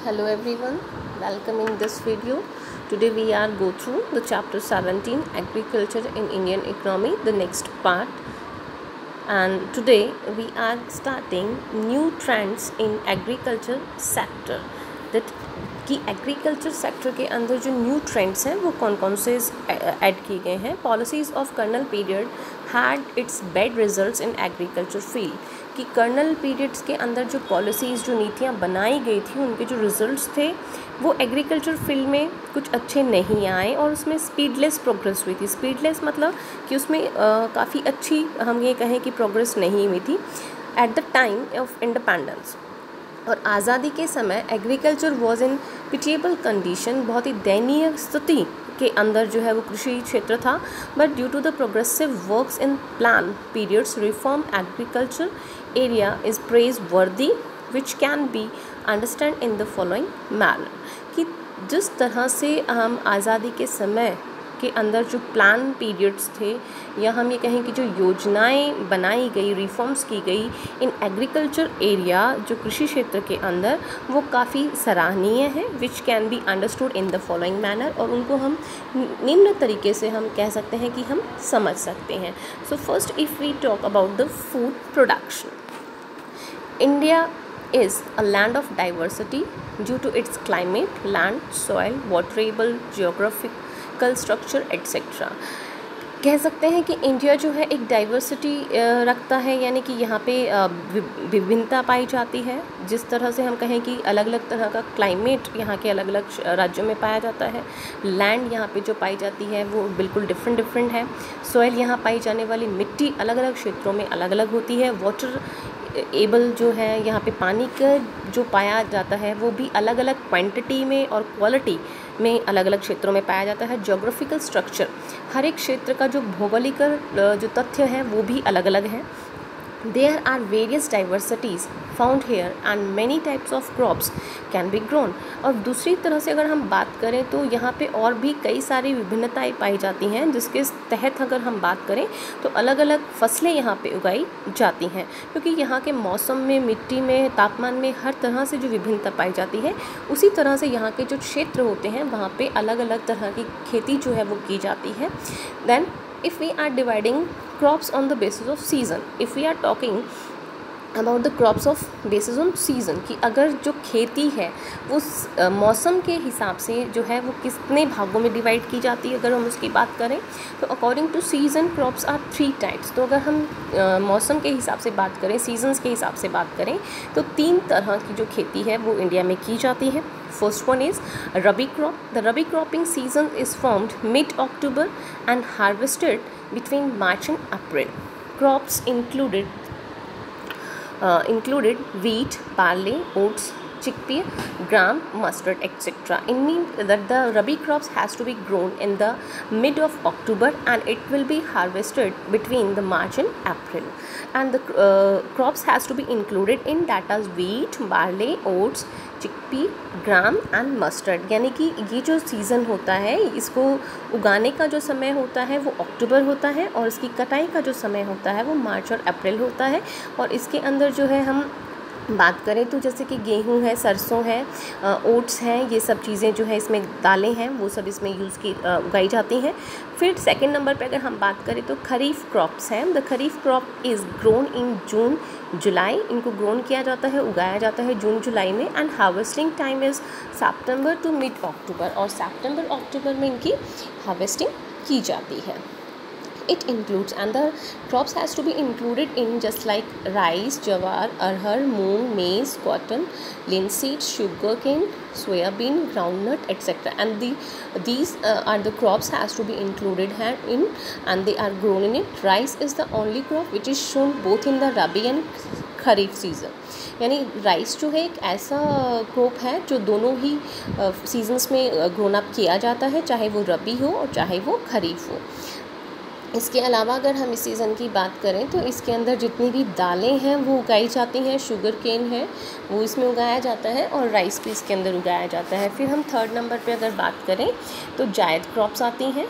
Hello everyone, welcome in this video. Today we are go through the chapter 17 Agriculture in Indian Economy, the next part. And today we are starting new trends in agriculture sector. That कि agriculture sector के अंदर जो new trends हैं वो कौन कौन से add किए गए हैं. Policies of colonial period had its bad results in agriculture field. कि कर्नल पीरियड्स के अंदर जो पॉलिसीज़ जो नीतियाँ बनाई गई थी उनके जो रिजल्ट्स थे वो एग्रीकल्चर फील्ड में कुछ अच्छे नहीं आए और उसमें स्पीडलेस प्रोग्रेस हुई थी. स्पीडलेस मतलब कि उसमें काफ़ी अच्छी हम ये कहें कि प्रोग्रेस नहीं हुई थी at the time of independence. और आज़ादी के समय agriculture was in pitiable condition, बहुत ही दयनीय स्थिति के अंदर जो है वो कृषि क्षेत्र था. But due to the progressive works in plan periods reform agriculture area is praiseworthy which can be understand in the following manner. कि जिस तरह से हम आज़ादी के समय के अंदर जो प्लान पीरियड्स थे या हम ये कहें कि जो योजनाएं बनाई गई, रिफॉर्म्स की गई इन एग्रीकल्चर एरिया जो कृषि क्षेत्र के अंदर, वो काफ़ी सराहनीय है. विच can be understood in the following manner. और उनको हम निम्न तरीके से हम कह सकते हैं कि हम समझ सकते हैं. So first if we talk about the food production. India is a land of diversity due to its climate, land, soil, waterable, geographical structure, etc. कह सकते हैं कि इंडिया जो है एक डाइवर्सिटी रखता है, यानी कि यहाँ पे विभिन्नता पाई जाती है. जिस तरह से हम कहें कि अलग अलग तरह का क्लाइमेट यहाँ के अलग अलग राज्यों में पाया जाता है. लैंड यहाँ पे जो पाई जाती है वो बिल्कुल डिफरेंट है. सॉइल यहाँ पाई जाने वाली मिट्टी अलग अलग क्षेत्रों में अलग अलग होती है. वाटर एबल जो है यहाँ पे पानी का जो पाया जाता है वो भी अलग अलग क्वांटिटी में और क्वालिटी में अलग अलग क्षेत्रों में पाया जाता है. ज्योग्राफिकल स्ट्रक्चर, हर एक क्षेत्र का जो भौगोलिक जो तथ्य है वो भी अलग अलग है. There are various diversities found here and many types of crops can be grown. और दूसरी तरह से अगर हम बात करें तो यहाँ पे और भी कई सारी विभिन्नताएं पाई जाती हैं, जिसके तहत अगर हम बात करें तो अलग अलग फसलें यहाँ पे उगाई जाती हैं. क्योंकि यहाँ के मौसम में, मिट्टी में, तापमान में हर तरह से जो विभिन्नता पाई जाती है, उसी तरह से यहाँ के जो क्षेत्र होते हैं वहाँ पर अलग अलग तरह की खेती जो है वो की जाती है. Then if we are dividing crops on the basis of season, if we are talking about the crops of basis on season, कि अगर जो खेती है वो मौसम के हिसाब से जो है वो कितने भागों में डिवाइड की जाती है, अगर हम उसकी बात करें तो according to season crops are 3 types. तो अगर हम मौसम के हिसाब से बात करें, सीजन्स के हिसाब से बात करें तो 3 तरह की जो खेती है वो इंडिया में की जाती है. First one is Rabi crop. The Rabi cropping season is formed mid-October and harvested between March and April. Crops included wheat, barley, oats, chickpea, gram, mustard, etc. It means that the Rabi crops has to be grown in the mid of October and it will be harvested between the March and April. And the crops has to be included in that as wheat, barley, oats, chickpea, gram and mustard. यानी कि ये जो season होता है इसको उगाने का जो समय होता है वो अक्टूबर होता है और इसकी कटाई का जो समय होता है वो मार्च और अप्रैल होता है. और इसके अंदर जो है हम बात करें तो जैसे कि गेहूं है, सरसों है, ओट्स हैं, ये सब चीज़ें जो है इसमें दालें हैं वो सब इसमें उगाई जाती हैं. फिर सेकंड नंबर पे अगर हम बात करें तो खरीफ क्रॉप्स हैं. The kharif crop is grown in June July. इनको ग्रोन किया जाता है, उगाया जाता है जून जुलाई में. And harvesting time is September to mid October. और सितंबर अक्टूबर में इनकी हार्वेस्टिंग की जाती है. It includes, and the crops has to be included in just like rice, jawar, arhar, moong, maize, cotton, linseed, sugarcane, soyabean, groundnut, etc. And these are the crops has to be included in and they are grown in it. Rice is the only crop which is shown both in the Rabi and Kharif season. यानी rice जो है एक ऐसा crop है जो दोनों ही seasons में grown up किया जाता है, चाहे वो रबी हो और चाहे वो खरीफ हो. इसके अलावा अगर हम इस सीज़न की बात करें तो इसके अंदर जितनी भी दालें हैं वो उगाई जाती हैं. शुगर केन है वो इसमें उगाया जाता है और राइस भी इसके अंदर उगाया जाता है. फिर हम थर्ड नंबर पे अगर बात करें तो जायद क्रॉप्स आती हैं.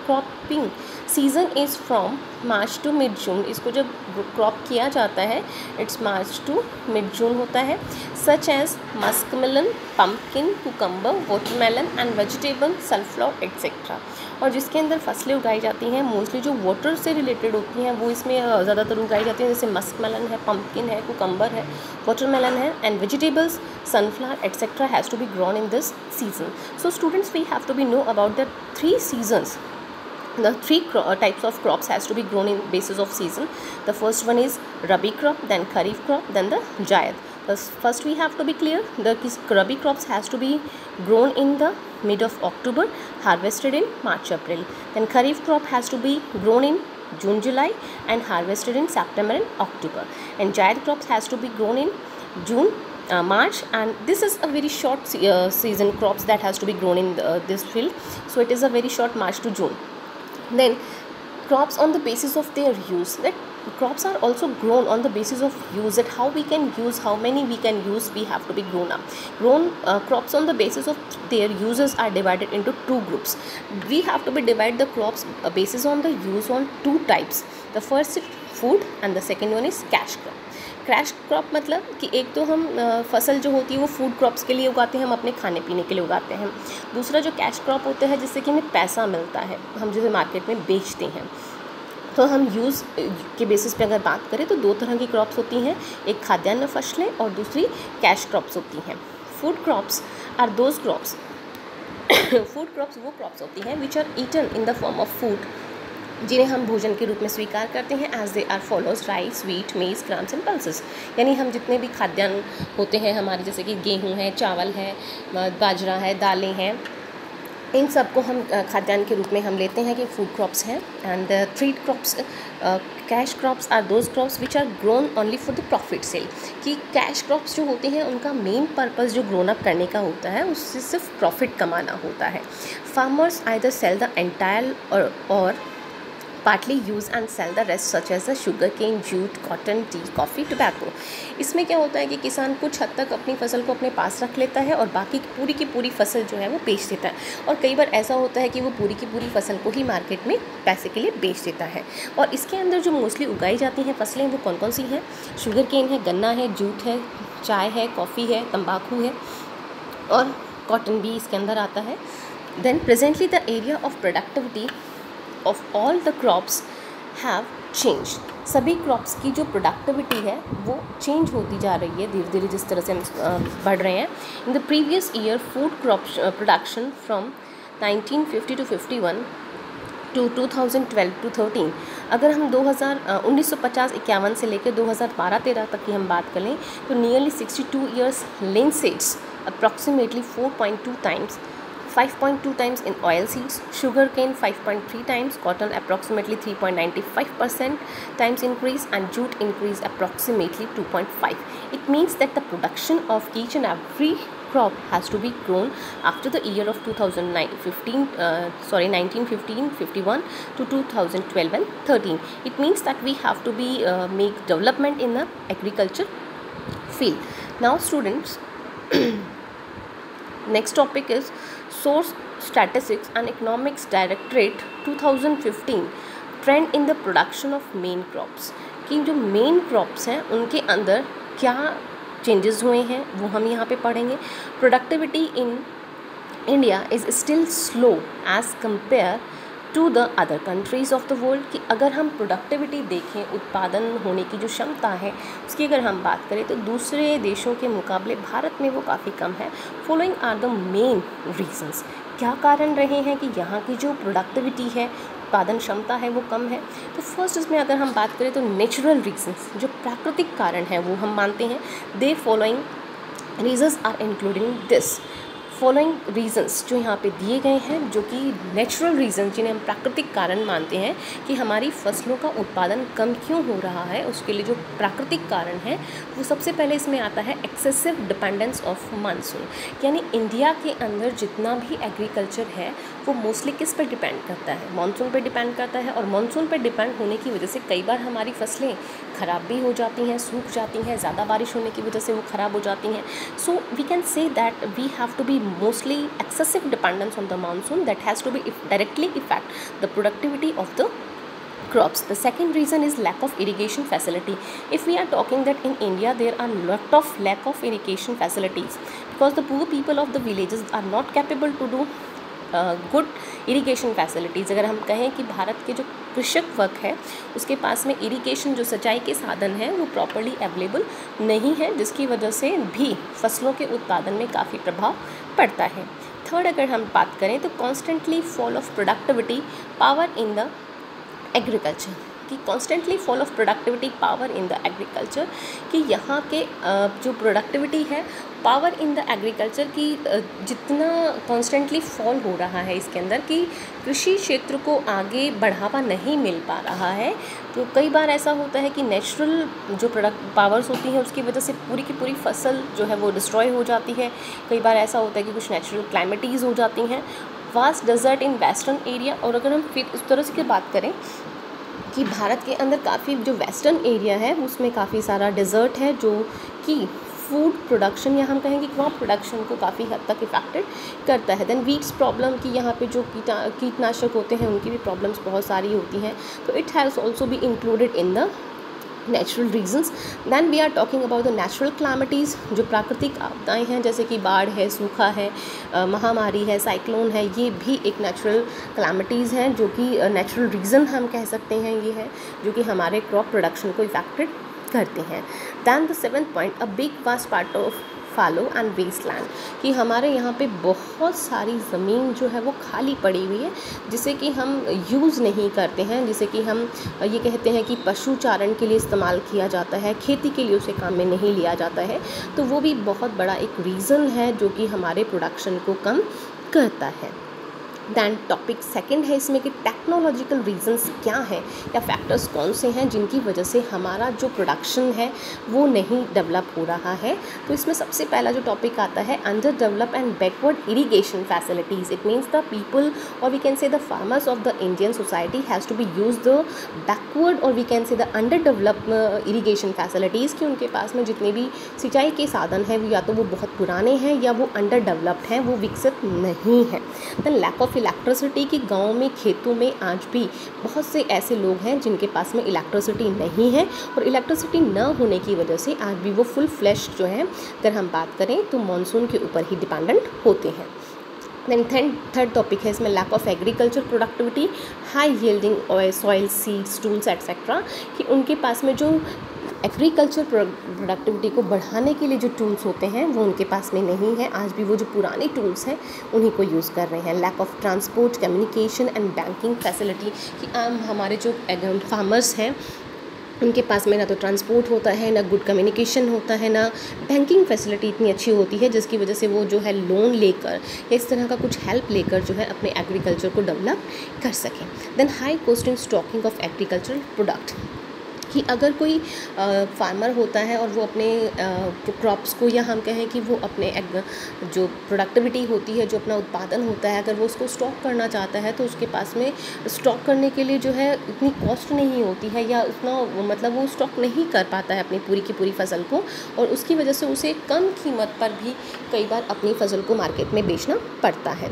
Cropping season is from March to mid June. इसको जब क्रॉप किया जाता है it's March to mid June होता है। Such as muskmelon, pumpkin, cucumber, watermelon and vegetable, sunflower etcetera. और जिसके अंदर फसलें उगाई जाती हैं मोस्टली जो वाटर से रिलेटेड होती हैं वो इसमें ज़्यादातर उगाई जाती हैं, जैसे मस्कमेलन है, पम्पकिन है, कुकम्बर है, वाटरमेलन है, and vegetables, sunflower etc. has to be grown in this season. So students, we have to be know about the 3 seasons. The 3 types of crops has to be grown in basis of season. The first one is Rabi crop, then Kharif crop, then the Zaid. First we have to be clear, the Rabi crops has to be grown in the mid of October, harvested in March April. Then Kharif crop has to be grown in June July and harvested in September and October. And Zaid crops has to be grown in June March, and this is a very short season crops that has to be grown in this field, so it is a very short March to June. Then crops on the basis of their use, that crops are also grown on the basis of use, that how we can use, how many we can use, we have to be grown crops on the basis of their uses are divided into 2 groups. We have to be divide the crops basis on the use on 2 types. The first is food and the second one is cash crop. Cash crop मतलब कि एक तो हम फसल जो होती है वो फूड क्रॉप्स के लिए उगाते हैं, हम अपने खाने पीने के लिए उगाते हैं। दूसरा जो कैश क्रॉप होता है जिससे कि हमें पैसा मिलता है, हम जो है मार्केट में बेचते हैं। तो हम यूज़ के बेसिस पे अगर बात करें तो 2 तरह की क्रॉप्स होती हैं, एक खाद्यान्न फसलें और दूसरी कैश क्रॉप्स होती हैं। Food crops are those crops food crops वो क्रॉप्स होती हैं which are eaten in the form of food, जिन्हें हम भोजन के रूप में स्वीकार करते हैं। As they are follows rice, wheat, maize, grams and pulses. यानी हम जितने भी खाद्यान्न होते हैं हमारे, जैसे कि गेहूँ है, चावल है, बाजरा है, दालें हैं, इन सब को हम खाद्यान्न के रूप में हम लेते हैं कि फूड क्रॉप्स हैं। And trade crops, cash crops are those crops which are grown only for the profit sale. कि कैश क्रॉप्स जो होते हैं उनका मेन पर्पस जो ग्रोन अप करने का होता है उससे सिर्फ प्रॉफिट कमाना होता है। Farmers either sell the entire or partly use and sell the rest such as the sugar cane, jute, cotton, tea, coffee, tobacco। इसमें क्या होता है कि किसान कुछ हद तक अपनी फसल को अपने पास रख लेता है और बाकी पूरी की पूरी फसल जो है वो बेच देता है। और कई बार ऐसा होता है कि वो पूरी की पूरी फसल को ही मार्केट में पैसे के लिए बेच देता है। और इसके अंदर जो मोस्टली उगाई जाती हैं फसलें वो कौन कौन सी हैं? शुगर केन है, गन्ना है, जूट है, चाय है, कॉफ़ी है, तम्बाकू है और कॉटन भी इसके अंदर आता है। Then presently the area of productivity of all the crops have changed। सभी क्रॉप्स की जो प्रोडक्टिविटी है वो चेंज होती जा रही है धीरे धीरे जिस तरह से हम बढ़ रहे हैं। In the previous year food crop production from 1950 to 51 to 2012 to 13, अगर हम 1950-51 से लेकर 2012-13 तक की हम बात करें तो nearly 62 years linseeds approximately 4.2 times, 5.2 times in oil seeds, sugar cane 5.3 times, cotton approximately 3.95% times increase, and jute increase approximately 2.5. It means that the production of each and every crop has to be grown after the year of 1915-51 to 2012 and 13. It means that we have to be make development in the agriculture field. Now students, next topic is Source Statistics and Economics Directorate 2015 Trend in the Production of Main Crops। कि जो main crops हैं उनके अंदर क्या changes हुए हैं वो हम यहाँ पे पढ़ेंगे। Productivity in India is still slow as compare to the other countries of the world. कि अगर हम प्रोडक्टिविटी देखें, उत्पादन होने की जो क्षमता है उसकी अगर हम बात करें तो दूसरे देशों के मुकाबले भारत में वो काफ़ी कम है। Following are the main reasons. क्या कारण रहे हैं कि यहाँ की जो प्रोडक्टिविटी है, उत्पादन क्षमता है वो कम है? तो फर्स्ट इसमें अगर हम बात करें तो नेचुरल रीजंस, जो प्राकृतिक कारण है वो हम मानते हैं। The following reasons are including this. Following reasons जो यहाँ पे दिए गए हैं जो कि नेचुरल रीजन जिन्हें हम प्राकृतिक कारण मानते हैं कि हमारी फसलों का उत्पादन कम क्यों हो रहा है, उसके लिए जो प्राकृतिक कारण है वो सबसे पहले इसमें आता है एक्सेसिव डिपेंडेंस ऑफ मानसून। यानी इंडिया के अंदर जितना भी एग्रीकल्चर है वो मोस्टली किस पर डिपेंड करता है? मानसून पर डिपेंड करता है। और मानसून पर डिपेंड होने की वजह से कई बार हमारी फसलें ख़राब भी हो जाती हैं, सूख जाती हैं, ज़्यादा बारिश होने की वजह से वो ख़राब हो जाती हैं. So we can say that we have to be mostly excessive dependence on the monsoon that has to be directly effect the productivity of the crops. The second reason is lack of irrigation facility. If we are talking that in India there are lot of lack of irrigation facilities because the poor people of the villages are not capable to do good irrigation facilities. अगर हम कहें कि भारत के जो कृषक वर्ग है उसके पास में इरिगेशन जो सिंचाई के साधन हैं वो प्रॉपरली अवेलेबल नहीं है, जिसकी वजह से भी फसलों के उत्पादन में काफ़ी प्रभाव पड़ता है. थर्ड अगर हम बात करें तो constantly fall of productivity power in the agriculture, कि constantly fall of productivity power in the agriculture, कि यहाँ के जो प्रोडक्टिविटी है पावर इन द एग्रीकल्चर की जितना कॉन्स्टेंटली फॉल हो रहा है इसके अंदर, कि कृषि क्षेत्र को आगे बढ़ावा नहीं मिल पा रहा है. तो कई बार ऐसा होता है कि नेचुरल जो प्रोडक्ट पावर्स होती हैं उसकी वजह से पूरी की पूरी फसल जो है वो डिस्ट्रॉय हो जाती है. कई बार ऐसा होता है कि कुछ नेचुरल क्लाइमेटीज़ हो जाती हैं, vast desert in western area. और अगर हम फिर उस तरह से बात करें कि भारत के अंदर काफ़ी जो वेस्टर्न एरिया है उसमें काफ़ी सारा डेजर्ट है जो कि फूड प्रोडक्शन या हम कहेंगे क्रॉप प्रोडक्शन को काफ़ी हद तक इफेक्टेड करता है. देन वीड्स प्रॉब्लम, कि यहाँ पे जो कीटनाशक होते हैं उनकी भी प्रॉब्लम्स बहुत सारी होती हैं. तो it has also be included in the natural reasons. Then we are talking about the natural calamities, जो प्राकृतिक आपदाएं हैं जैसे कि बाढ़ है, सूखा है, महामारी है, साइक्लोन है, ये भी एक नेचुरल क्लामिटीज़ हैं जो कि नेचुरल रीज़न हम कह सकते हैं ये है जो कि हमारे क्रॉप प्रोडक्शन को इफेक्टेड करते हैं. Then the seventh point, a big vast part of fallow and wasteland, कि हमारे यहाँ पे बहुत सारी ज़मीन जो है वो खाली पड़ी हुई है जिसे कि हम यूज़ नहीं करते हैं, जिसे कि हम ये कहते हैं कि पशु चारण के लिए इस्तेमाल किया जाता है, खेती के लिए उसे काम में नहीं लिया जाता है. तो वो भी बहुत बड़ा एक रीज़न है जो कि हमारे प्रोडक्शन को कम करता है. दैन टॉपिक सेकंड है इसमें कि टेक्नोलॉजिकल रीजंस क्या हैं या फैक्टर्स कौन से हैं जिनकी वजह से हमारा जो प्रोडक्शन है वो नहीं डेवलप हो रहा है. तो इसमें सबसे पहला जो टॉपिक आता है under develop and backward irrigation facilities. It means the people और we can say the farmers of the Indian society has to be use the backward और we can say the under develop irrigation facilities, कि उनके पास में जितने भी सिंचाई के साधन हैं या तो वो बहुत पुराने हैं या वो अंडर डेवलप्ड हैं, वो विकसित नहीं है. दैन लैक ऑफ इलेक्ट्रिसिटी, की गाँव में खेतों में आज भी बहुत से ऐसे लोग हैं जिनके पास में इलेक्ट्रिसिटी नहीं है और इलेक्ट्रिसिटी न होने की वजह से आज भी वो फुल फ्लैश जो है अगर हम बात करें तो मानसून के ऊपर ही डिपेंडेंट होते हैं. दैन थर्ड टॉपिक है इसमें lack of agriculture productivity, high yielding soil, seeds, tools etcetera, कि उनके पास में जो एग्रीकल्चर प्रोडक्टिविटी को बढ़ाने के लिए जो टूल्स होते हैं वो उनके पास में नहीं है. आज भी वो जो पुराने टूल्स हैं उन्हीं को यूज़ कर रहे हैं. Lack of transport, communication and banking facility, कि हमारे जो फार्मर्स हैं उनके पास में ना तो ट्रांसपोर्ट होता है, ना गुड कम्युनिकेशन होता है, ना बैंकिंग फैसिलिटी इतनी अच्छी होती है जिसकी वजह से वो जो है लोन लेकर या इस तरह का कुछ हेल्प लेकर जो है अपने एग्रीकल्चर को डेवलप कर सकें. Then high cost in stocking of agricultural product, कि अगर कोई फार्मर होता है और वो अपने क्रॉप्स को या हम कहें कि वो अपने जो प्रोडक्टिविटी होती है, जो अपना उत्पादन होता है, अगर वो उसको स्टॉक करना चाहता है तो उसके पास में स्टॉक करने के लिए जो है इतनी कॉस्ट नहीं होती है या उतना मतलब वो स्टॉक नहीं कर पाता है अपनी पूरी की पूरी फसल को, और उसकी वजह से उसे कम कीमत पर भी कई बार अपनी फसल को मार्केट में बेचना पड़ता है.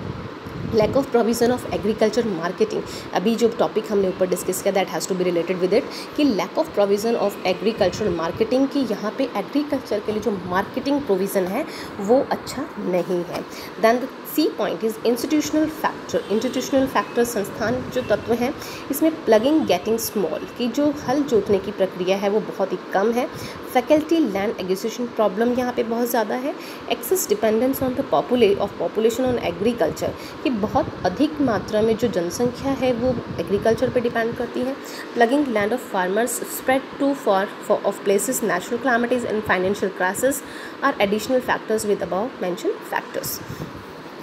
Lack of provision of agriculture marketing, अभी जो टॉपिक हमने ऊपर डिस्कस किया that has to be related with it, कि lack of provision of agricultural marketing, कि यहाँ पे एग्रीकल्चर के लिए जो मार्केटिंग प्रोविज़न है वो अच्छा नहीं है. Then the C point is institutional factor. Institutional factor संस्थान जो तत्व हैं इसमें प्लगिंग गेटिंग स्मॉल, की जो हल जोतने की प्रक्रिया है वो बहुत ही कम है. फैकल्टी लैंड एग्जीक्यूशन प्रॉब्लम यहाँ पे बहुत ज़्यादा है. Excess dependence on the population on agriculture, कि बहुत अधिक मात्रा में जो जनसंख्या है वो एग्रीकल्चर पे डिपेंड करती है. Plugging land of farmers spread to far off places, natural calamities and financial crisis are additional factors with above mention factors.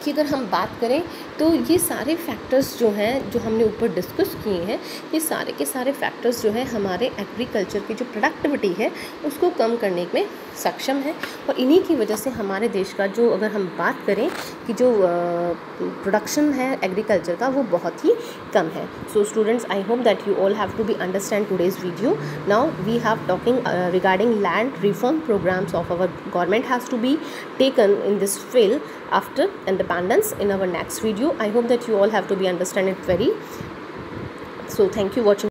कि अगर हम बात करें तो ये सारे फैक्टर्स जो हैं, जो हमने ऊपर डिस्कस किए हैं, ये सारे के सारे फैक्टर्स जो हैं हमारे एग्रीकल्चर की जो प्रोडक्टिविटी है उसको कम करने में सक्षम है। और इन्हीं की वजह से हमारे देश का जो, अगर हम बात करें कि जो प्रोडक्शन है एग्रीकल्चर का, वो बहुत ही कम है। So students, I hope that you all have to be understand today's video. Now we have talking regarding land reform programs of our government has to be taken in this field after independence in our next video. I hope that you all have to be understand it very. So thank you watching.